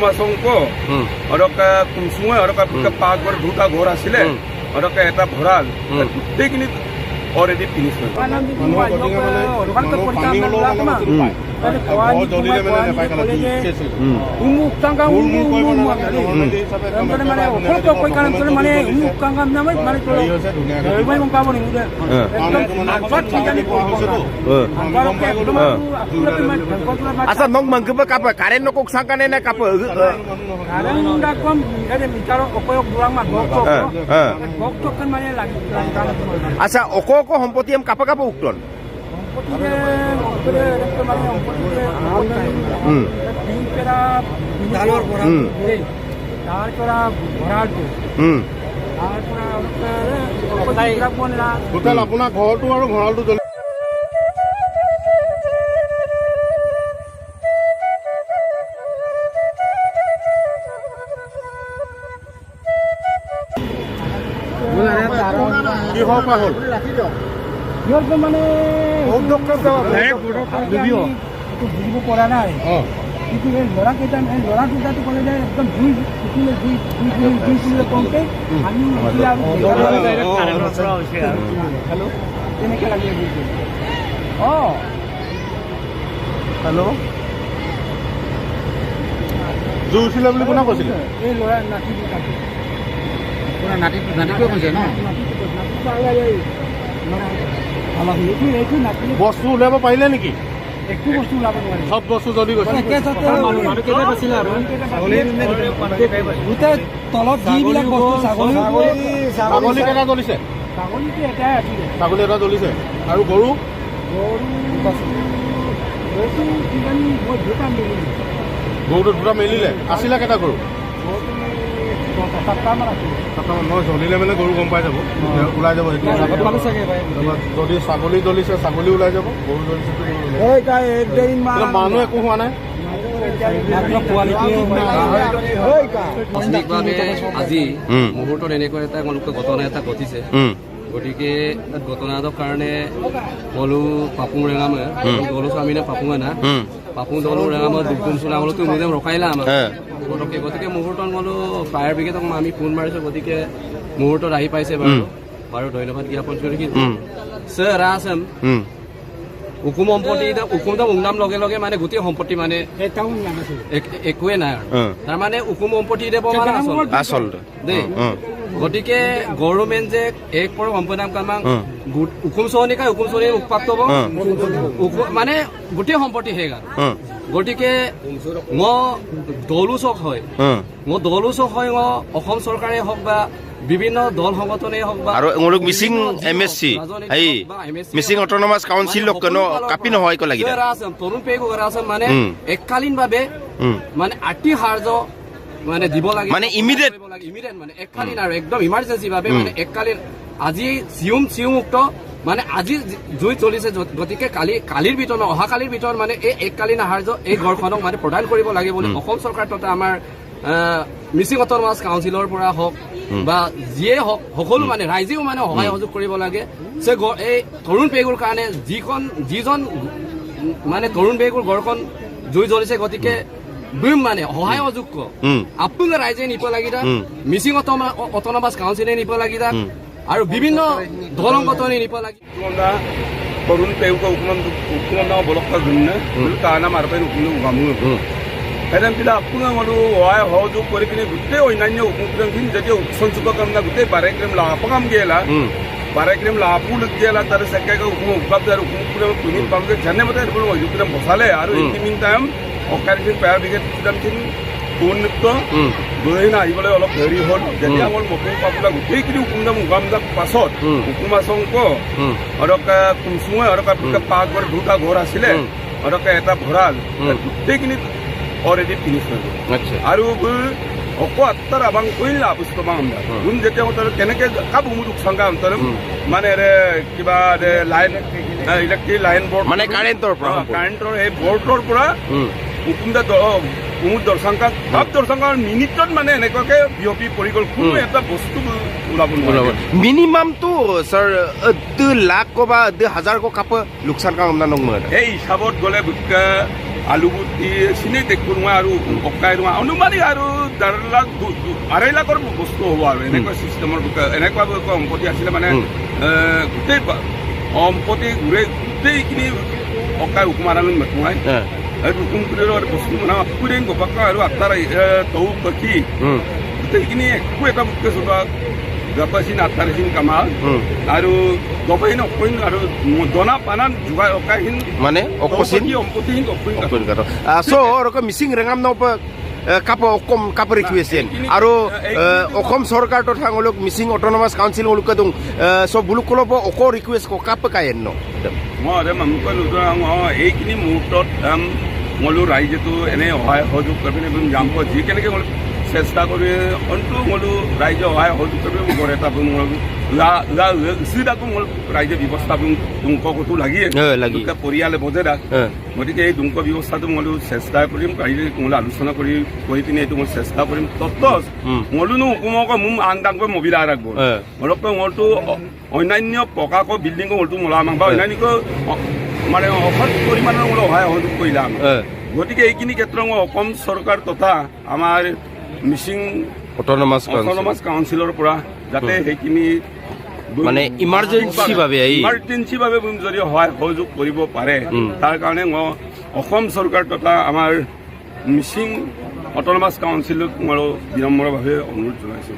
উকুমাচংক আৰু কুমচুঙে আৰু পাকঘৰ দুটা ঘৰ আছিলে আৰু এটা ভঁৰাল গোটেইখিনি অলৰেডি ফিনিছ হৈ Asa nong mangkep apa? Karen nokok sangkane na kap. Karen ndak kom ada bicara kokoyok durang mah bokok. Bokok kan mana lagi. Asa oko সম্পত্তি am kapa ukton. টোটেল আপোনাৰ ঘৰটো আৰু ভঁৰালটো জ্বলি কি হওক হ'ল সিহঁতে মানে বুজিব পৰা নাই কিন্তু এই ল'ৰাকেইটাতো ক'লে যে একদম জুই কওঁতে আমি তেনেকৈ লাগি হেল্ল' জুই উঠিলে বুলি কোনে কৈছিলে এই ল'ৰা নাতিটোৱে কৈছে ন বস্তু উলিয়াব পাৰিলে নেকি একো বস্তু ওলাব নোৱাৰে চব বস্তু জ্বলি গৈছে গোটেই তলত যিবিলাক বস্তু ছাগলী কেইটা জ্বলিছে ছাগলীটো এটাই আছিলে ছাগলী এটা জ্বলিছে আৰু গৰু গৰুটো দুটা মেলিলে আছিলে কেইটা গৰু নহয় জ্বলিলে মানে গৰু গম পাই যাব ওলাই যাব যদি ছাগলী জ্বলিছে ছাগলী ওলাই যাব গৰু জ্বলিছে মানুহ একো হোৱা নাই আজি মুহূৰ্তত এনেকুৱা এটা ঘটনা এটা ঘটিছে গতিকে ঘটনাটোৰ কাৰণে বলো পাপুং ৰেঙামে দলো স্বামীনে পাপুঙে না পাপুং দলো ৰেঙামে দুগুম চোলা বলো তুমি যেন ৰখাইলা আমাক গতিকে মুহূৰ্তত বোলো ফায়াৰ ব্ৰিগেডক আমি ফোন মাৰিছোঁ গতিকে মুহূৰ্তত আহি পাইছে বাৰু ধন্যবাদ জ্ঞাপন কৰি ছাৰ আছাম উকুম সম্পত্তি উকুমটো উংনাম লগে লগে মানে গোটেই সম্পত্তি মানে একোৱে নাই তাৰমানে উকুম সম্পত্তি দিব মানে আচল দেই গতিকে গভৰ্ণমেণ্ট যে এক পৰ সম্পদাম কামাং উকুম চহনিকা উকুম চহনি উৎপাত মানে গোটেই সম্পত্তি সেই গান গতিকে মই দলোচক হয় অসম চৰকাৰে হওক বা বিভিন্ন দল সংগঠনেই হওক বা আৰু মিচিং MSC এই মিচিং অটোনমাস কাউন্সিল লোকনো কাপি নহয় কো লাগি তৰুণ পেগু আছে মানে এককালীন ভাবে মানে আটি হাৰ্জ মানে দিব লাগে মানে ইমিডিয়েট মানে এককালীন আৰু একদম ইমাৰ্জেন্সি ভাবে মানে এককালীন আজি চিউম মুক্ত মানে আজি জুই চলিছে গতিকে কালিৰ ভিতৰত অহাকালিৰ ভিতৰত মানে এই এককালীন আহাৰ্য এই ঘৰখনক মানে প্ৰদান কৰিব লাগে বুলি অসম চৰকাৰ তথা আমাৰ মিচিং অটোনমাস কাউন্সিলৰ পৰা হওক বা যিয়ে হওক সকলো মানে ৰাইজেও মানে সহায় সহযোগ কৰিব লাগে যে এই তৰুণ পেগুৰ কাৰণে যিজন মানে তৰুণ পেগুৰ ঘৰখন জুই জ্বলিছে গতিকে মানে সহায় সহযোগ আপোনালোকে ৰাইজে নিব লাগিদা মিচিং অটোনমাস কাউন্সিলে নিব লাগিদা আৰু বিভিন্ন দল সংগঠনে নিব লাগে তৰুণ পেগুক উকুমন্দা বলকা গুণনে কানা মাৰপাই উকুম উগামু এদাম পিলা আপোনাক আৰু সহায় সহযোগ কৰি কিনে গোটেই অন্যান্য উকুমখিনি যেতিয়া উৎসঞ্চুক কামনা গোটেই বাৰেক্ৰম লাপাম গেলা বাৰেক্ৰম লাপু গেলা তাৰ চেকাকে উকুম উপাব আৰু উকুম পিনিত পামগে জানে মতে উকুম বচালে আৰু ইভিনিং টাইম অকাৰিখিনি ফায়াৰ ব্ৰিগেড চিষ্টেমখিনি উন্নত গৈ আহিবলৈ অলপ দেৰি হ'ল যেতিয়া মোৰ মকুম পাবলা গোটেইখিনি উকুমদাম উগামদাক পাছত উকুমাচংক আৰু কুমচুঙে আৰু পাকঘৰ দুটা ঘৰ আছিলে আৰু এটা ভঁৰাল গোটেইখিনি অলৰেডি ফিনিছ হৈ গ'ল আৰু অকত্তৰ আবাং কৰিলা পুষ্পমা আমৰা গুণ যেতিয়া কেনেকে কাবু মুদুক সংগা অন্তৰ মানে কিবা লাইন ইলেক্ট্ৰিক লাইন বোৰ্ড মানে কাৰেন্টৰ এই বোৰ্ডৰ পৰা উকুমদা কুমুদ দৰ্শংকা সব দৰ্শংকাৰ মিনিটত মানে এনেকুৱাকে বিয়পি পৰি গ'ল কোনো এটা বস্তু ওলাব নোৱাৰে মিনিমামটো স্যাৰ 2 লাখ বা 2000 কাপ লোকচান কাম না নং এই হিচাপত গ'লে আলু গুটি চিনি দেখব নোৱাৰে আৰু পকাই নোৱাৰে অনুমানিক আৰু 2.5 লাখৰ বস্তু হ'ব আৰু এনেকুৱা চিষ্টেমৰ এনেকুৱা সম্পত্তি আছিলে মানে গোটেই সম্পত্তি ঘূৰে গোটেইখিনি পকাই হুকুমাৰ আমি নোহোৱাই আৰু হুকুম কৰি বস্তু মানে পুৰিং গপাকা আৰু আটাৰ তৌ পাখি গোটেইখিনি একো এটা মুখে চলোৱা গপাচিন আটাৰচিন কামাল আৰু গপাইন অপইন আৰু দনা পানান যোগাই অকাইন মানে অকচিন সম্পত্তিহীন অপইন চ' আৰু মিচিং ৰেঙাম ন কাপ ৰিকুৱেশ্যন আৰু অসম চৰকাৰ তথা মিচিং অট'নমাছ কাউন্সিল দং চ' বুলুক কলপ অক ৰিকুৱেষ্ট কাপ কায়েন ন মই মানুহ এইখিনি মুহূৰ্তত মলো ৰাইজেতো এনে সহায় সহযোগ কৰি পিনে যাম যি কেনেকৈ মই চেষ্টা কৰি অন্তু মলো ৰাইজে সহায় সহযোগ কৰি মোৰ এটা চিদাকো মোৰ ৰাইজে ব্যৱস্থা দুংকতো লাগিয়ে পৰিয়ালে বজে ৰাখ গতিকে এই দুংক ব্যৱস্থাটো মলো চেষ্টা কৰিম ৰাইজে মোলৈ আলোচনা কৰি পিনে এইটো মই চেষ্টা কৰিম তত্ত্ব মলোনো হুকুমক মোক আং দাংকৈ মবিলা ৰাখব অলপ মোৰতো অন্যান্য পকাকৈ বিল্ডিঙৰ মোৰতো মোলা আমাক বা অন্যান্য মানে অসৎ পৰিমাণৰ মোলৈ সহায় সহযোগ কৰিলে আমাক গতিকে এইখিনি ক্ষেত্ৰত মই অসম চৰকাৰ তথা আমাৰ মিচিং অট'নমাছ কাউন্সিলৰ পৰা যাতে সেইখিনি মানে ইমাৰ্জেঞ্চি ভাৱে যদি সহায় সহযোগ কৰিব পাৰে তাৰ কাৰণে মই অসম চৰকাৰ তথা আমাৰ মিচিং অট'নমাছ কাউন্সিলক মই বিনম্ৰভাৱে অনুৰোধ জনাইছোঁ।